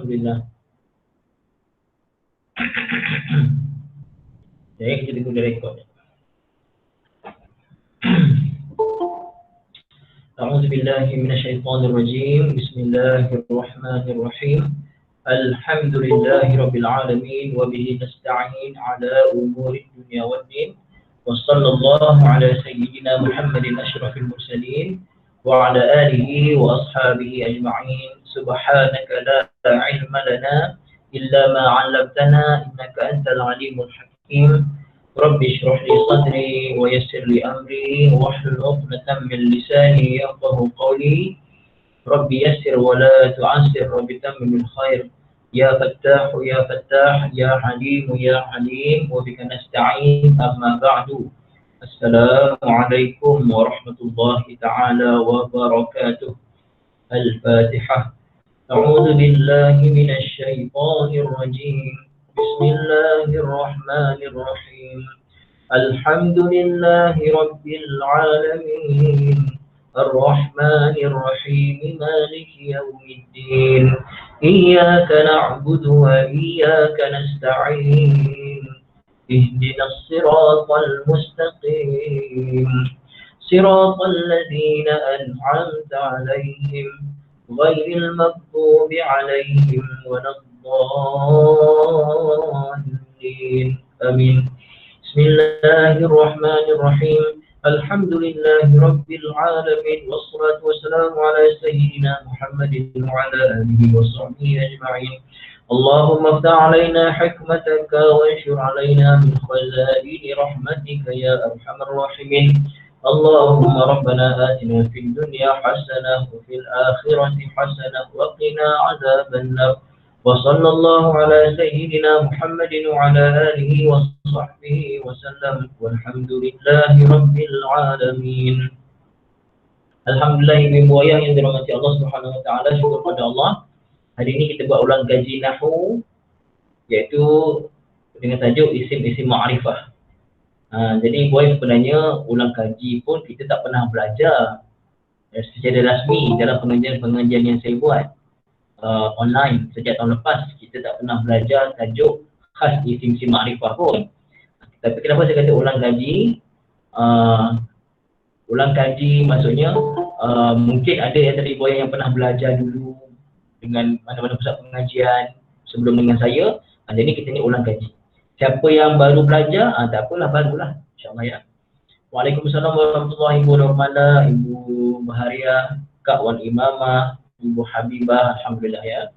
Alhamdulillah. Jadi kita tunggu dia rekod. أعوذ بالله من الشيطان الرجيم بسم الله الرحمن الرحيم الحمد لله رب العالمين وبه نستعين على أمور الدنيا والدين وصلى الله على سيدنا محمد أشرف المرسلين وعلى آله وأصحابه أجمعين سبحانك لا علم لنا إلا ما علمتنا إنك أنت العليم الحكيم رب اشرح لي صدري ويسر لي أمري واحلل عقدة من لساني يفقهوا قولي رب يسر ولا تعسر رب تمم بالخير يا فتاح يا فتاح يا حليم يا حليم وبك نستعين أما بعد السلام عليكم ورحمة الله تعالى وبركاته الفاتحة أعوذ بالله من الشيطان الرجيم بسم الله الرحمن الرحيم الحمد لله رب العالمين الرحمن الرحيم مالك يوم الدين إياك نعبد وإياك نستعين اهدنا الصراط المستقيم صراط الذين أنعمت عليهم غير المغضوب عليهم ولا الضالين آمين بسم الله الرحمن الرحيم الحمد لله رب العالمين والصلاة والسلام على سيدنا محمد وعلى آله وصحبه أجمعين اللهم افتح علينا حكمتك وانشر علينا من خزائن رحمتك يا أرحم الراحمين اللهم ربنا آتنا في الدنيا حسنة وفي الآخرة حسنة وقنا عذاب النار وصلى الله على سيدنا محمد وعلى آله وصحبه وسلم والحمد لله رب العالمين. Alhamdulillah ibu ayah yang dirahmati Allah Subhanahu wa taala, syukur pada Allah. Hari ini kita buat ulang kaji nahwu iaitu dengan tajuk isim-isim ma'rifah. Jadi ibu ayah sebenarnya ulang kaji pun kita tak pernah belajar secara rasmi dalam pengajian yang saya buat online sejak tahun lepas. Kita tak pernah belajar tajuk khas isim-isim ma'rifah pun. Tapi kenapa saya kata ulang kaji? Ulang kaji maksudnya mungkin ada yang tadi ibu ayah yang pernah belajar dulu dengan mana-mana pusat pengajian sebelum dengan saya. Jadi kita ni ulang kaji. Siapa yang baru belajar, tak apalah, barulah insyaAllah ya. Waalaikumsalam warahmatullahi wabarakatuh. Ibu Baharia, Kak Wan Imamah, Ibu Habibah, Alhamdulillah ya.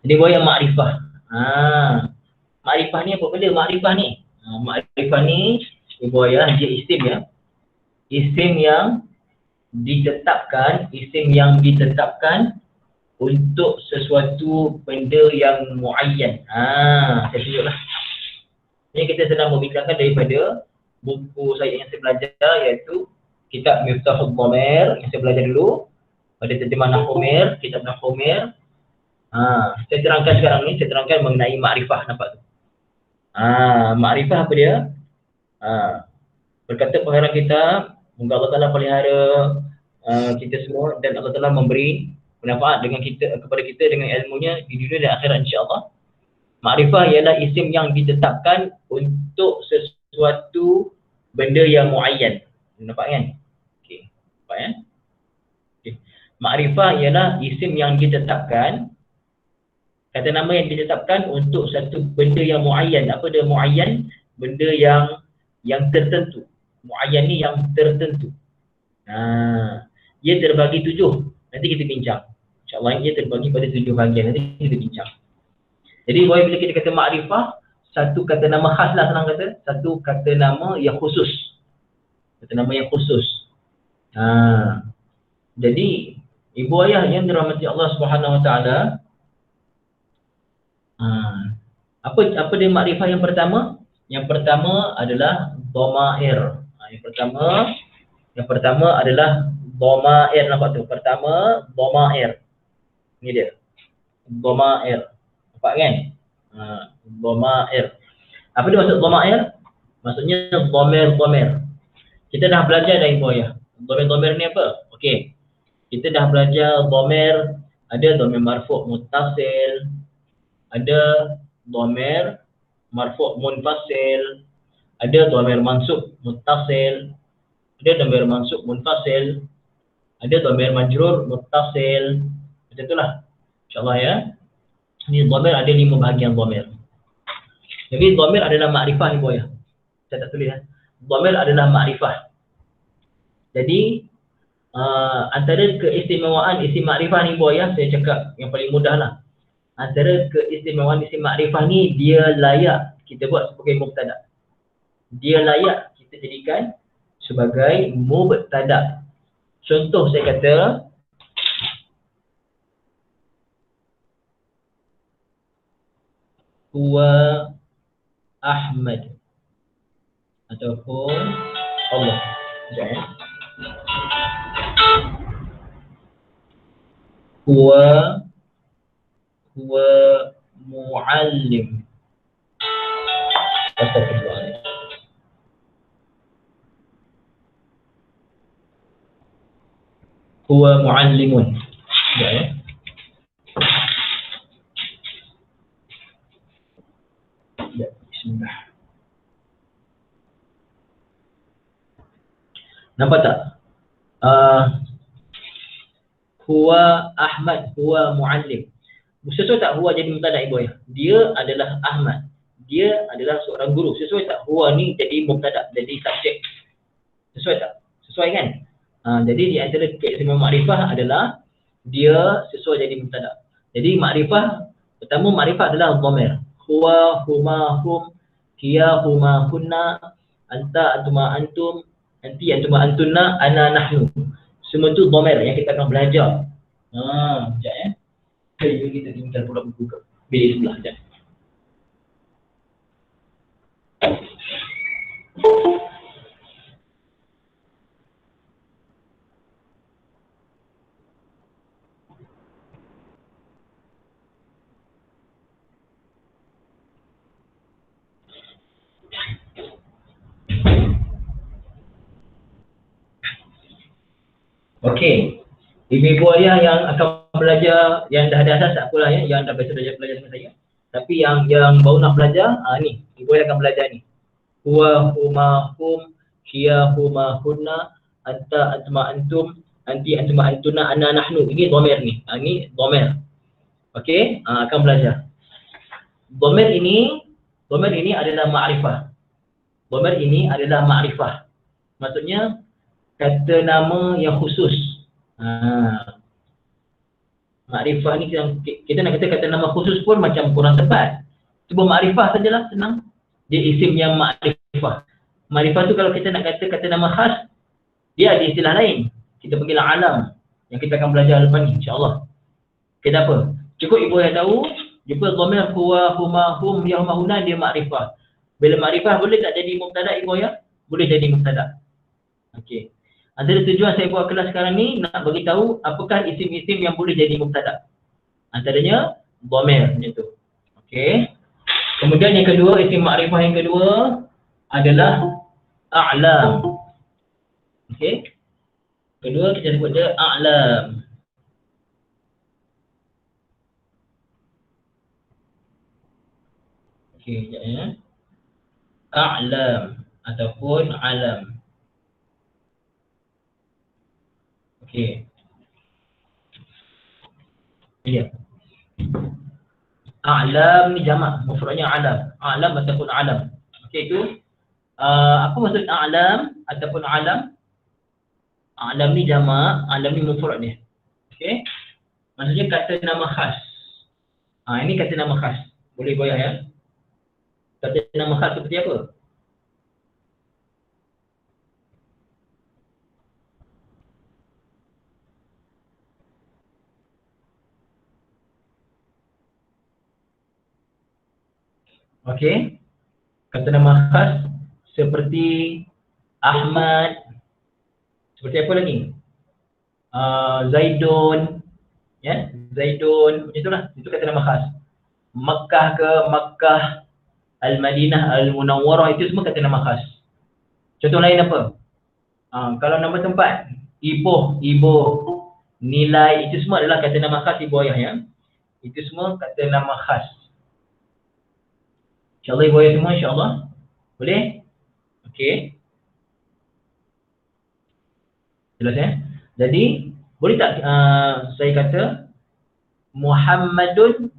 Jadi ibu yang makrifah. Makrifah ni apa benda makrifah ni? Makrifah ni ibu ayah dia isim ya. Isim yang ditetapkan untuk sesuatu benda yang muayyan. Saya tunjuklah. Ini kita sedang membincangkan daripada buku saya yang saya belajar iaitu kitab Miftahul Dhamir yang saya belajar dulu pada terjemahan Nahwu Mir, kitab Nahwu Mir. Saya terangkan sekarang ni, saya terangkan mengenai makrifah, nampak tu. Makrifah apa dia? Berkata pengarang kita, moga Allah Taala pelihara kita semua dan Allah Taala memberi manfaat dengan kita, kepada kita dengan ilmunya di dunia dan akhirat insya-Allah. Makrifah ialah isim yang ditetapkan untuk sesuatu benda yang muayyan. Nampak kan? Okey. Nampak kan? Okey. Makrifah ialah isim yang ditetapkan, kata nama yang ditetapkan untuk satu benda yang muayyan. Apa dia muayyan? Benda yang tertentu. Muayyan ni yang tertentu. Ia terbagi 7. Nanti kita bincang. InsyaAllah ia terbagi pada 7 bahagian. Nanti kita bincang. Jadi bila kita kata makrifah, satu kata nama khas lah, senang kata. Satu kata nama yang khusus. Kata nama yang khusus. Jadi ibu ayah yang dirahmati Allah Subhanahu wa taala, apa dia makrifah yang pertama? Yang pertama adalah dhamair. Yang pertama adalah dhamair, nampak tu? Pertama dhamair. Ni dia. Dhamair. Nampak kan? Dhamair. Apa dia maksud dhamair? Maksudnya dhamir. Kita dah belajar dah ibu ayah. Dhamir ni apa? Okey. Kita dah belajar dhamir Ada dhamir marfu' muttasil, ada dhamir marfu' munfasil, ada dhamir mansub muttasil, ada dhamir mansub munfasil, ada dhamir majrur muttasil. Macam itulah. InsyaAllah ya. Ini dhamir ada 5 bahagian dhamir. Jadi dhamir adalah makrifah ni boy. Saya tak tulis ya. Dhamir adalah makrifah. Jadi antara keistimewaan isim makrifah ni boy ya, saya cakap yang paling mudah lah. Antara keistimewaan isim makrifah ni, dia layak kita buat sebagai mubtada. Dia layak kita jadikan sebagai mubtada. Contoh saya kata huwa Ahmad ataupun Allah. Sekejap ya. Huwa muallim. Astagfirullah. Huwa muallimun. Sekejap ya. Bismillah. Nampak tak? Huwa Ahmad, huwa muallim. Sesuai tak huwa jadi mubtada ibu ya? Dia adalah Ahmad. Dia adalah seorang guru. Sesuai tak huwa ni jadi mubtada, jadi subjek? Sesuai tak? Sesuai kan? Jadi di antara keistimewaan makrifah adalah dia sesuai jadi mubtada. Jadi makrifah, pertama makrifah adalah dhamir. Huwa, huma, hum, hiya, huma, hunna, anta, antuma, antum, anti, antuma, antunna, ana, nahnu. Semua tu dhamir yang kita akan belajar. Sekejap ya. Kita tinggal pula buku ke bilik sebelah sekejap. Okey. Ibu ayah yang akan belajar, yang dah ada asas tak apalah ya, yang dah biasa belajar dengan saya. Tapi yang baru nak belajar, ni, ibu ayah akan belajar ni. Huwa, huma, hum, hiya, huma, hunna, anta, antuma, antum, anti, antuma, antuna, ana, nahnu. Ini dhamir ni. Ini dhamir. Okey, akan belajar. Dhamir ini adalah ma'rifah. Dhamir ini adalah ma'rifah. Maksudnya kata nama yang khusus. Makrifah ni kita nak kata nama khusus pun macam kurang tepat. Cuba makrifah sajalah, senang. Dia isim yang makrifah. Makrifah tu kalau kita nak kata nama khas, dia ada istilah lain. Kita panggil alam yang kita akan belajar lepas ni insya-Allah. Kita apa? Cukup ibu yang tahu, jumpa dhamir huwa, huma, hum, ya, huma, hunna, dia makrifah. Bila makrifah boleh tak jadi mubtada ibu ya? Boleh jadi mubtada. Okey. Antara tujuan saya buat kelas sekarang ni nak bagi tahu apakah isim-isim yang boleh jadi mubtada. Antaranya dhamir macam tu. Okey. Kemudian yang kedua, isim makrifah yang kedua adalah a'lam. Okey. Kedua kita sebut dia a'lam. Okey, sekejap ya. A'lam ataupun alam. Okey. Lihat. A'lam ni jamak, mufradnya alam. A'lam ataupun alam. Okey, itu apa maksud a'lam ataupun alam? A'lam ni jamak, alam ni mufrad dia. Okey. Maksudnya kata nama khas. Ini kata nama khas. Boleh goyah ya. Kata nama khas seperti apa? Okey. Kata nama khas seperti Ahmad. Seperti apa lagi? Zaidun. Ya, Zaidun. Macam itulah. Itu kata nama khas. Makkah ke Makkah, Al-Madinah, Al-Munawwarah, itu semua kata nama khas. Contoh lain apa? Kalau nama tempat, Ipoh, Ibu, nilai, itu semua adalah kata nama khas ibu ayah ya. Itu semua kata nama khas. InsyaAllah ibu ayah semua, insyaAllah. Boleh? Okey. Jelas ya? Jadi, boleh tak saya kata Muhammadun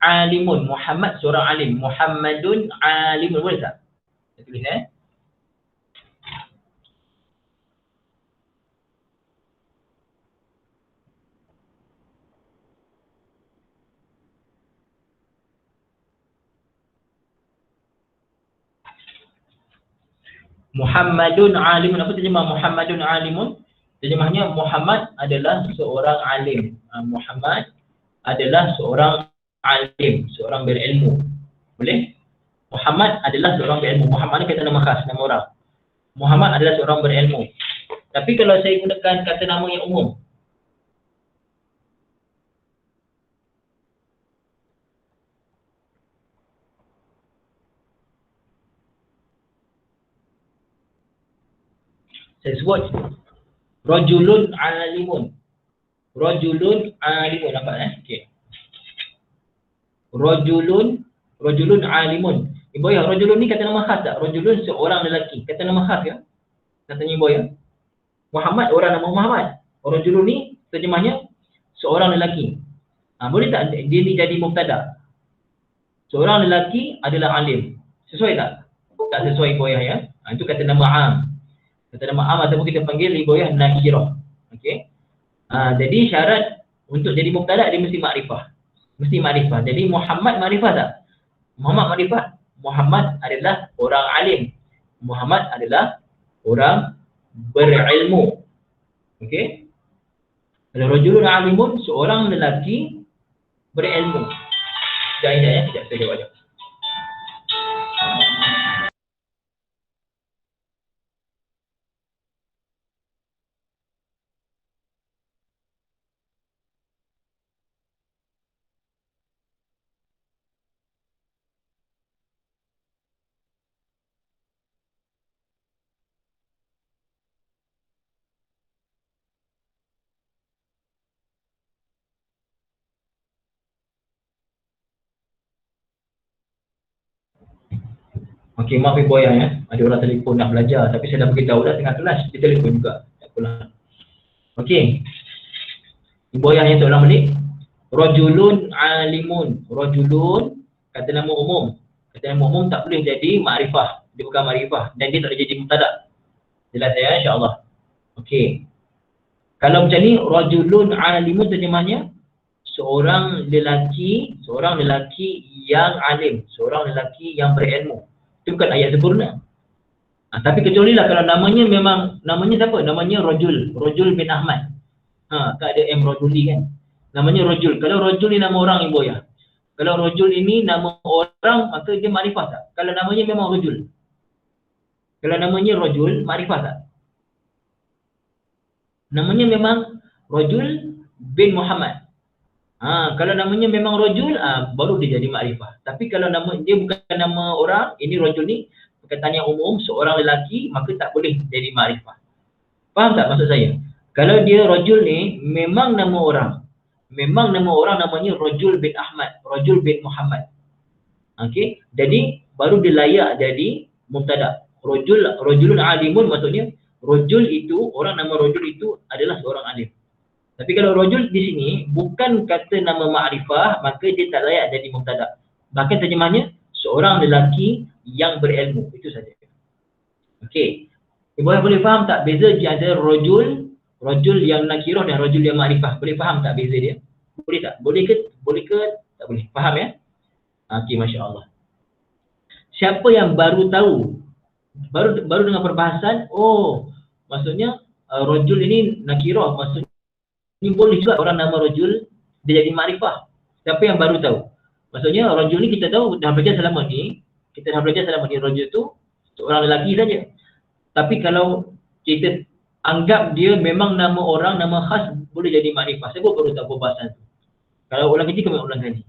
alimun. Muhammad seorang alim. Muhammadun alimun. Boleh tak? Saya tulis Muhammadun alimun. Apa terjemah Muhammadun alimun? Terjemahnya Muhammad adalah seorang alim. Muhammad adalah seorang alim, seorang berilmu. Boleh? Muhammad adalah seorang berilmu. Muhammad ni kata nama khas, nama orang. Muhammad adalah seorang berilmu. Tapi kalau saya gunakan kata nama yang umum, saya sebut rajulun alimun. Rajulun alimun, nampak okey. Rajulun alimun. Ibu ayah, rajulun ni kata nama khas tak? Rajulun seorang lelaki. Kata nama khas ya? Katanya ibu ayah. Muhammad, orang nama Muhammad. Rajulun ni terjemahnya seorang lelaki. Boleh tak dia ni jadi mubtada? Seorang lelaki adalah alim. Sesuai tak? Tak sesuai ibu ayah ya? Itu kata nama am. Kata nama am ataupun kita panggil ibu ayah nakirah. Okey. Jadi syarat untuk jadi mubtada dia mesti makrifah. Mesti makrifah. Jadi Muhammad makrifah tak? Muhammad makrifah. Muhammad adalah orang alim. Muhammad adalah orang berilmu. Okey. Kalau rajulun alimun, seorang lelaki berilmu. Sekejap ya, sekejap saya jawab. Okey, maaf ibu ayah ya. Ada orang telefon nak belajar tapi saya dah beritahu dah tengah kelas, dia telefon juga. Tak apalah. Okey. Ibu ayah yang seorang balik. Rajulun alimun. Rajulun kata nama umum. Kata nama umum tak boleh jadi makrifah. Dia bukan makrifah dan dia tak boleh jadi mubtada. Jelas ya insya-Allah. Okey. Kalau macam ni rajulun alimun terjemahnya seorang lelaki yang alim, seorang lelaki yang berilmu. Itu bukan ayat sempurna. Tapi kecuali lah kalau namanya memang, namanya siapa? Namanya Rajul bin Ahmad. Kan ada M Rajuli kan. Namanya Rajul. Kalau Rajul ni nama orang ibu ya. Kalau Rajul ini nama orang, maka dia makrifah tak? Kalau namanya memang Rajul. Kalau namanya Rajul, makrifah tak? Namanya memang Rajul bin Muhammad. Kalau namanya memang Rajul, baru dia jadi makrifah. Tapi kalau nama dia bukan nama orang, ini Rajul ni perkataan yang umum, seorang lelaki, maka tak boleh jadi makrifah. Faham tak maksud saya? Kalau dia Rajul ni memang nama orang. Memang nama orang namanya Rajul bin Ahmad, Rajul bin Muhammad. Okey, jadi baru dia layak jadi mubtada. Rajulun alimun maksudnya Rajul itu, orang nama Rajul itu adalah seorang alim. Tapi kalau rajul di sini bukan kata nama makrifah, maka dia tak layak jadi mubtada. Bahkan terjemahnya seorang lelaki yang berilmu. Itu saja. Okey. Ibu boleh faham tak beza di antara rajul yang nakirah dan rajul yang makrifah? Boleh faham tak beza dia? Boleh tak? Boleh ke tak boleh? Faham ya? Okey, masya-Allah. Siapa yang baru tahu? Baru dengar perbahasan, maksudnya rajul ini nakirah, maksudnya ini boleh juga orang nama rajul dia jadi makrifah. Siapa yang baru tahu? Maksudnya rajul ni kita tahu dah belajar selama ni, rajul tu seorang lelaki saja. Tapi kalau kita anggap dia memang nama orang, nama khas, boleh jadi makrifah. Saya baru tahu perbahasan tu. Kalau ulang kaji, kami ulang kaji.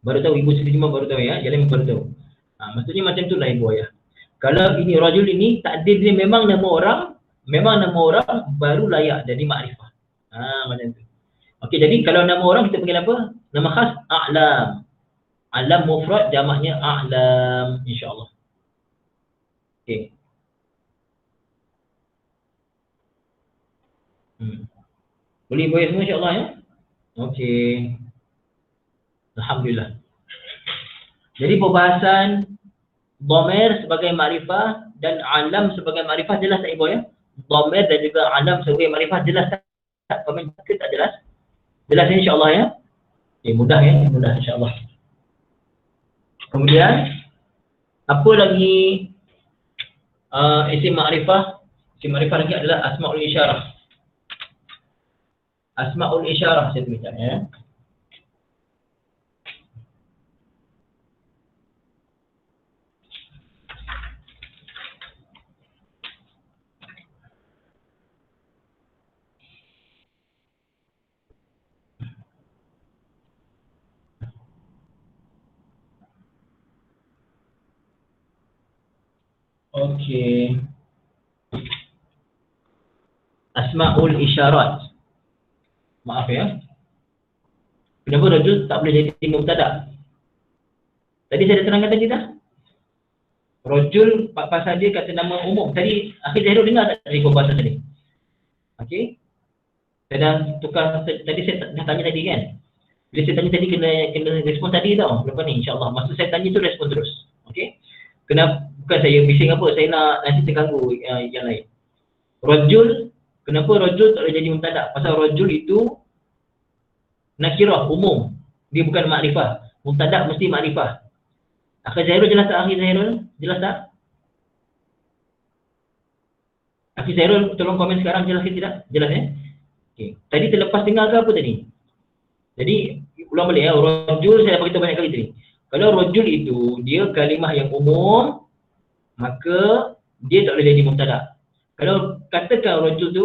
Baru tahu, ibu sendiri semua baru tahu ya, yang lain baru tahu. Maksudnya macam itulah ibu ayah. Kalau ini rajul ini takdir dia memang nama orang, memang nama orang baru layak jadi makrifah. Macam tu. Okey, jadi kalau nama orang kita panggil apa? Nama khas a'lam. Alam mufrad jamaknya a'lam, insya-Allah. Okey. Boleh semua insya-Allah ya. Okey. Alhamdulillah. Jadi perbahasan dhamir sebagai makrifah dan alam sebagai makrifah jelas tak Ibu ya? Dhamir dan juga alam sebagai makrifah jelas tak? Komen ke tak jelas? Jelas insya-Allah ya. Mudah ya, mudah insya-Allah. Kemudian apa lagi isim makrifah? Isim makrifah lagi adalah asmaul isyarah. Asmaul isyarah saya tuliskan ya. Okey. Asmaul isyarat. Maaf ya. Kenapa rajul tak boleh jadi mubtada? Tadi saya dah terangkan tadi dah. Rajul pasal dia kata nama umum. Tadi akhir Zahirul dengar tak dari pembahasan tadi? Okey. Saya dah tukar tadi, saya dah tanya tadi kan. Bila saya tanya tadi kena respon tadi tau. Lepas ni insya-Allah. Masa saya tanya tu respon terus. Okey. Kenapa bukan saya bising apa, saya nak nanti terganggu yang lain. Rajul, kenapa rajul tak boleh jadi mubtada? Pasal rajul itu nakirah, umum. Dia bukan makrifah. Mubtada mesti makrifah. Akhir Zahirul jelas tak? Akhir Zahirul jelas tak? Akhir Zahirul tolong komen sekarang, jelas ke tidak? Jelas ya? Okay. Tadi terlepas dengar ke apa tadi? Jadi ulang balik ya. Rajul saya dah beritahu banyak kali tadi. Kalau rajul itu dia kalimah yang umum, maka dia tak boleh jadi mubtada. Kalau katakan rajul tu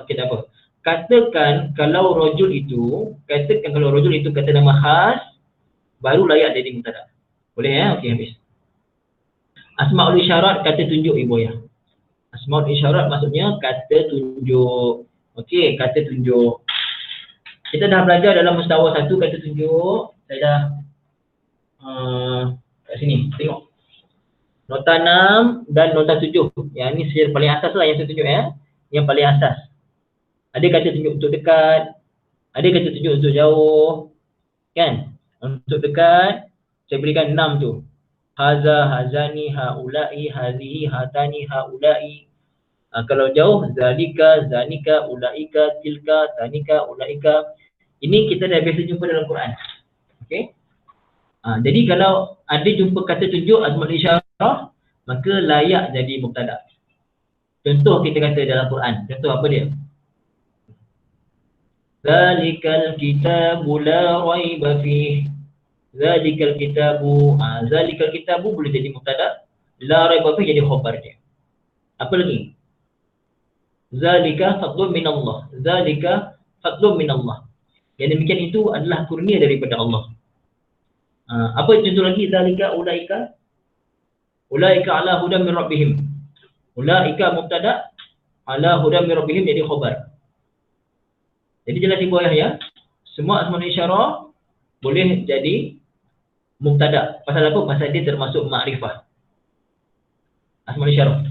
kita apa? Katakan kalau rajul itu kata nama khas, baru layak jadi mubtada. Boleh ya? Okey, habis. Asmaul isyarat kata tunjuk Ibu ya. Asmaul isyarat maksudnya kata tunjuk. Okey, kata tunjuk. Kita dah belajar dalam mustawa 1 kata tunjuk. Saya dah kat sini, tengok. Nota 6 dan nota 7. Yang ni secara paling asas lah yang saya tunjuk ya. Yang paling asas. Ada kata tunjuk untuk dekat, ada kata tunjuk untuk jauh. Kan? Untuk dekat saya berikan 6 tu. Haza, hazani, haula'i, hazihi, hatani, haula'i. Kalau jauh, zalika, zanika, ulaika, tilka, tanika, ulaika. Ini kita dah biasa jumpa dalam Quran. Okey. Jadi kalau ada jumpa kata tunjuk asmaul isyarah, maka layak jadi mubtada. Contoh kita kata dalam Quran. Contoh apa dia? Zalikal kitabu la raiba fihi. Zalikal kitabu. Zalikal kitabu boleh jadi mubtada. La raiba fihi jadi khabar dia. Apa lagi? Zalika fadlun min Allah. Zalika fadlun min Allah. Yang demikian itu adalah kurnia daripada Allah. Apa contoh lagi? Zalika ulaika. Ulaika ala hudan min rabbihim. Ulaika mubtada, ala hudan min rabbihim jadi khabar. Jadi jelas Ibu ayah ya. Semua asmaul isyarah boleh jadi mubtada. Pasal apa? Pasal dia termasuk makrifah. Asmaul isyarah.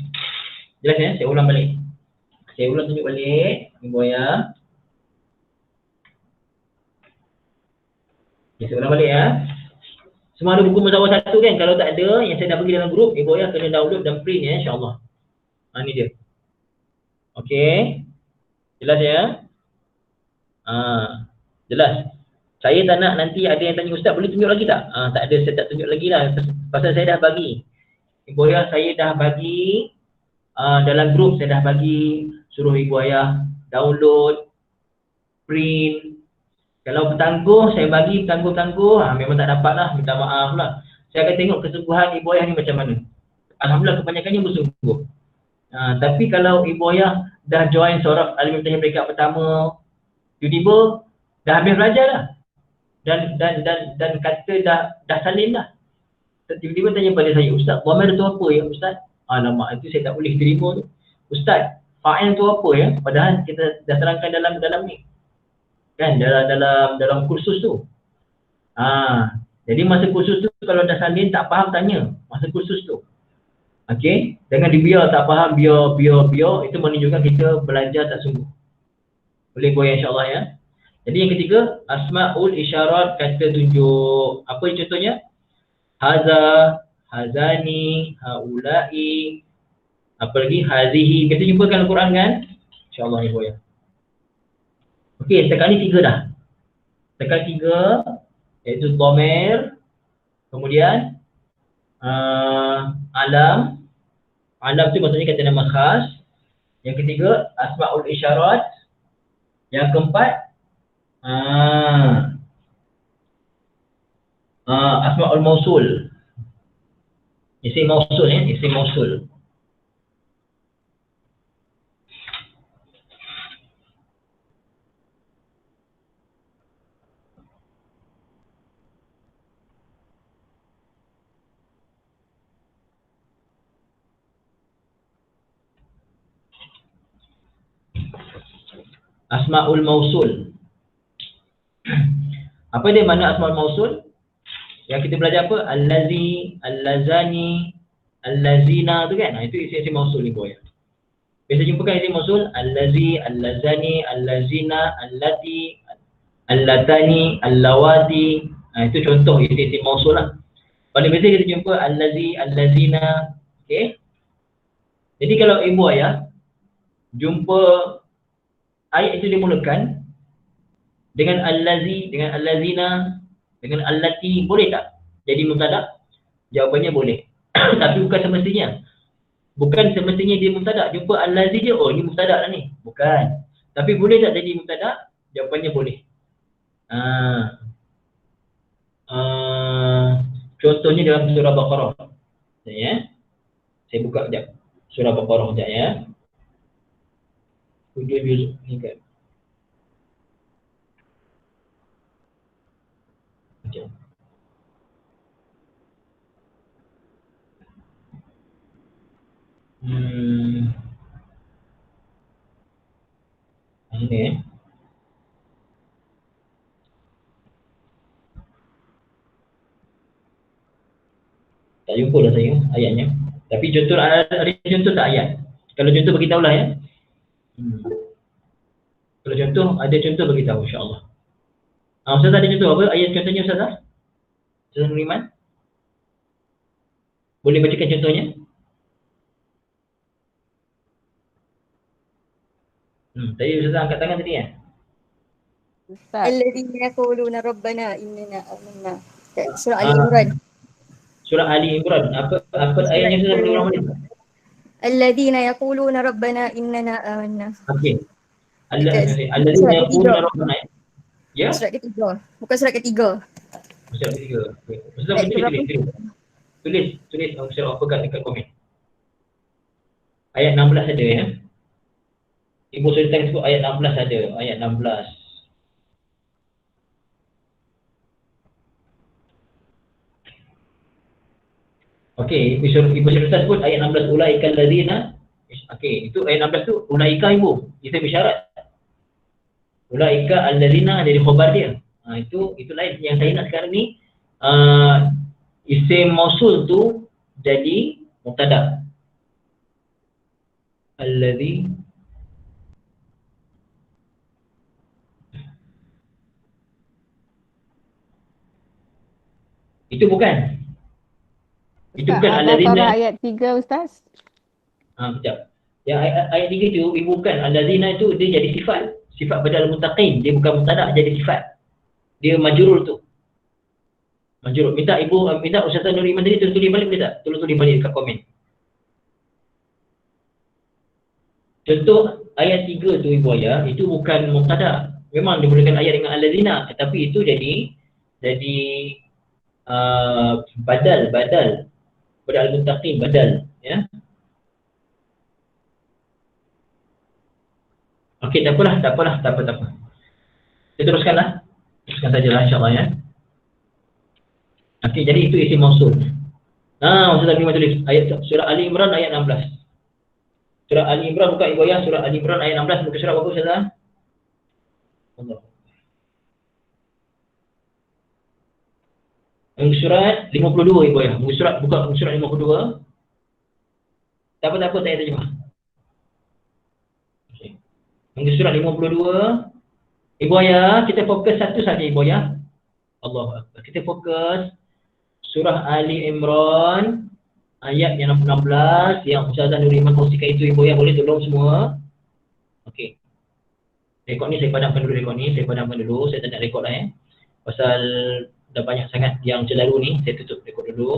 Jelas ya? Saya ulang balik. Saya ulang tunjuk balik Ibu ayah. Saya ulang balik ya. Semua ada buku mustawa 1 kan? Kalau tak ada, yang saya dah bagi dalam grup, Ibu ayah kena download dan print ya, insya-Allah. Ni dia. Okey. Jelas ya? Jelas. Saya tak nak nanti ada yang tanya, Ustaz boleh tunjuk lagi tak? Tak ada, saya tak tunjuk lagi lah. Pasal saya dah bagi. Ibu ayah saya dah bagi dalam grup, saya dah bagi, suruh Ibu ayah download, print. Kalau bertangguh, saya bagi bertangguh-tangguh, memang tak dapat lah, minta maaf lah. Saya akan tengok kesungguhan Ibu ayah ni macam mana. Alhamdulillah kebanyakannya bersungguh. Tapi kalau Ibu ayah dah join Soraf Al-Miftahiyah peringkat pertama, tiba-tiba dah habis belajar lah. Dan kata dah salim dah. Tiba-tiba tanya pada saya, Ustaz, dhamir tu apa ya Ustaz? Alamak, itu saya tak boleh terima tu. Ustaz, fa'il tu apa ya? Padahal kita dah terangkan dalam ni. Kan dalam kursus tu. Jadi masa kursus tu kalau dah salin tak faham tanya masa kursus tu. Okey, jangan dibiar tak faham biar itu menunjukkan kita belajar tak sungguh. Boleh goyang insya-Allah ya. Jadi yang ketiga, asmaul isyarat, kata tunjuk. Apa contohnya? Haza, hazani, haulai, apa lagi? Hazihi. Kita jumpakan Al-Quran kan? Insya-Allah ni goyang. Okey, tekan ni 3 dah. Tekan 3 iaitu dhamir, kemudian alam. Alam tu maksudnya kata nama khas. Yang ketiga, asmaul isyarat. Yang keempat, asmaul mausul. Isim mausul ya, isim mausul. Asmaul mausul. Apa dia makna asmaul mausul? Yang kita belajar apa? Allazi, allazani, allazina tu kan? Itu isim mausul ni boy. Biasa jumpakan isim mausul allazi, allazani, allazina, allati, allatani, allawati. Itu contoh isim mausul lah. Paling biasa kita jumpa allazi, allazina. Okey. Jadi kalau ibu ayah jumpa ayat itu dimulakan dengan allazi, dengan allazina, dengan allati, boleh tak jadi mubtada? Jawapannya boleh. Tapi bukan semestinya. Bukan semestinya dia mubtada. Jumpa allazi je, oh ni mubtada lah ni. Bukan. Tapi boleh tak jadi mubtada? Jawapannya boleh. Contohnya dalam surah Baqarah. Ya. Saya buka sekejap. Surah Baqarah sekejap ya. Ni kan. Sekejap. Ini tak jumpa dah saya ayatnya. Tapi contoh ada contoh tak ayat? Kalau contoh beritahulah ya. Kalau contoh ada contoh beritahu insya-Allah. Ustaz ada contoh apa? Ayat contohnya Ustaz? Ustaz Nuriman? Boleh bacakan contohnya? Tadi Ustaz angkat tangan tadi ya? Alladzina yaquluna rabbana innana amanna. Surah Ali Imran. Surah Ali Imran. Apa ayatnya Ustaz boleh ulang balik? Alladzina yaquluna rabbana innana amanna. Okey. Alladzina yaquluna rabbana. Ya? Surat ketiga. Bukan surat ketiga. Surat ketiga. Ustaz tulis surah apa dekat komen. Ayat 16 ada ya. Ibu Sultan sebut ayat 16 ada. Ayat 16. Okey, Ibu Sultan sebut ayat 16 ulaikal ladzina. Okey, itu ayat 16 tu ulaika ibu. Itu isyarat. Ulaika alladzina dari khabar dia. Itu lain. Yang saya nak sekarang ni isim mausul tu jadi mubtada. Alladzi itu bukan. Itu bukan alladzina. Ayat 3 Ustaz. Sekejap. Yang ayat 3 tu ibu bukan alladzina itu dia jadi sifat. Sifat badal muttaqin, dia bukan mubtada, jadi sifat. Dia majrur tu. Majrur. Minta Ustazah Nur Iman tadi tulis balik boleh tak? Tulis balik dekat komen. Contoh ayat 3 tu ibu ayah, itu bukan mubtada. Memang dimulakan ayat dengan alladzina, tetapi itu jadi badal muttaqin, badal ya. Okey, tak apa. Kita teruskan sajalah insya-Allah ya. Okey, jadi itu isim mausul. Ustaz Abimah tulis ayat surah Ali Imran ayat 16. Surah Ali Imran, buka Ibu Ayah, surah Ali Imran ayat 16, muka surat berapa Ustazah? Allah. Muka surat 52 Ibu Ayah. Muka surat, buka muka surat 52. Tak apa saya terjemah. Okay. Muka surat 52. Ibu Ayah, kita fokus satu saja Ibu Ayah. Allah. Kita fokus surah Ali Imran ayat yang 16 yang Ustazah Nur Iman kongsikan itu Ibu Ayah, boleh tolong semua. Okey. Rekod ni saya padamkan dulu, saya tak nak rekod lah Pasal dah banyak sangat yang terlalu ni, saya tutup rekod dulu.